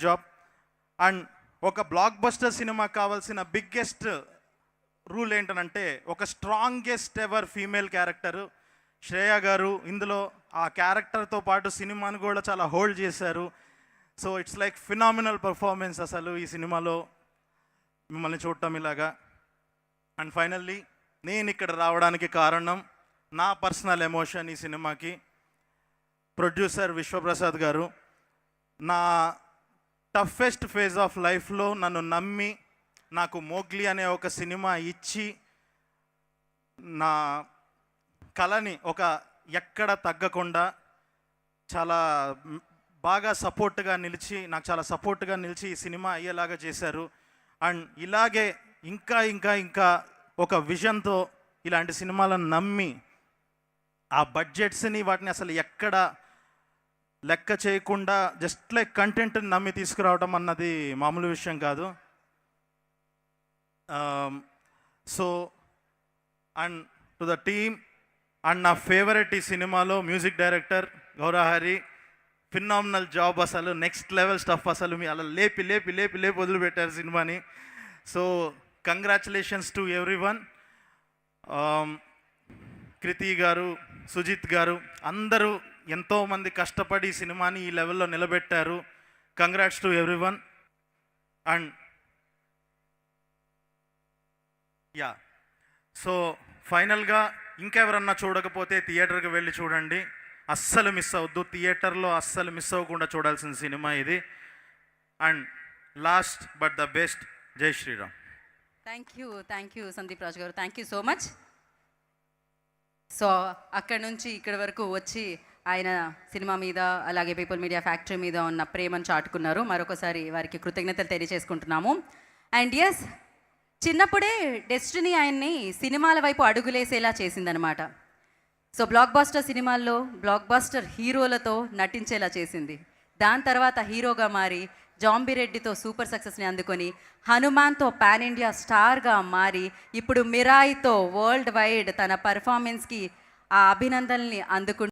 Job. And ఒక block buster cinema కావాల్సిన biggest rule ఏంటనంటే ఒక strongest ever female character Shreya గారు. ఇందులో ఆ క్యారెక్టర్తో పాటు సినిమాని కూడా చాలా హోల్డ్ చేశారు. So it's like phenomenal performance అసలు ఈ సినిమాలో మిమ్మల్ని చూడటం ఇలాగా. అండ్ ఫైనల్లీ నేను ఇక్కడ రావడానికి కారణం నా పర్సనల్ ఎమోషన్ ఈ సినిమాకి. ప్రొడ్యూసర్ విశ్వప్రసాద్ గారు నా టఫెస్ట్ ఫేజ్ ఆఫ్ లైఫ్లో నన్ను నమ్మి నాకు మోగ్లీ అనే ఒక సినిమా ఇచ్చి నా కళని ఒక ఎక్కడ తగ్గకుండా చాలా బాగా సపోర్ట్గా నిలిచి నాకు చాలా సపోర్ట్గా నిలిచి ఈ సినిమా అయ్యేలాగా చేశారు. అండ్ ఇలాగే ఇంకా ఇంకా ఇంకా ఒక విజన్తో ఇలాంటి సినిమాలను నమ్మి ఆ బడ్జెట్స్ని వాటిని అసలు ఎక్కడ లెక్క చేయకుండా జస్ట్ లైక్ కంటెంట్ని నమ్మి తీసుకురావడం అన్నది మామూలు విషయం కాదు. So and to the team and నా ఫేవరెట్ ఈ సినిమాలో music director Gowrahari, phenomenal job, అసలు నెక్స్ట్ లెవెల్ స్టఫ్, అసలు మీ అలా లేపి లేపి లేపి లేపి వదిలిపెట్టారు సినిమాని. So congratulations to everyone. Kriti garu, Sujith గారు అందరూ ఎంతోమంది కష్టపడి ఈ సినిమాని ఈ లెవెల్లో నిలబెట్టారు. Congrats to everyone. And yeah, so ఫైనల్గా ఇంకెవరన్నా చూడకపోతే థియేటర్కి వెళ్ళి చూడండి, అస్సలు మిస్ అవ్వద్దు. థియేటర్లో అస్సలు మిస్ అవ్వకుండా చూడాల్సిన సినిమా ఇది. And last but the best, జై శ్రీరామ్. థ్యాంక్ యూ సందీప్ రాజు గారు, thank you so much. So అక్కడి నుంచి ఇక్కడి వరకు వచ్చి ఆయన సినిమా మీద అలాగే పీపుల్ మీడియా ఫ్యాక్టరీ మీద ఉన్న ప్రేమను చాటుకున్నారు. మరొకసారి వారికి కృతజ్ఞతలు తెలియజేసుకుంటున్నాము. అండ్ ఎస్, చిన్నప్పుడే డెస్టినీ ఆయన్ని సినిమాల వైపు అడుగులేసేలా చేసిందనమాట. సో బ్లాక్ బాస్టర్ సినిమాల్లో బ్లాక్ బాస్టర్ హీరోలతో నటించేలా చేసింది. దాని తర్వాత హీరోగా మారి జాంబిరెడ్డితో సూపర్ సక్సెస్ని అందుకొని హనుమాన్తో పాన్ ఇండియా స్టార్గా మారి ఇప్పుడు మిరాయితో వరల్డ్ వైడ్ తన పర్ఫార్మెన్స్కి ఆ అభినందనల్ని అందుకుంటూ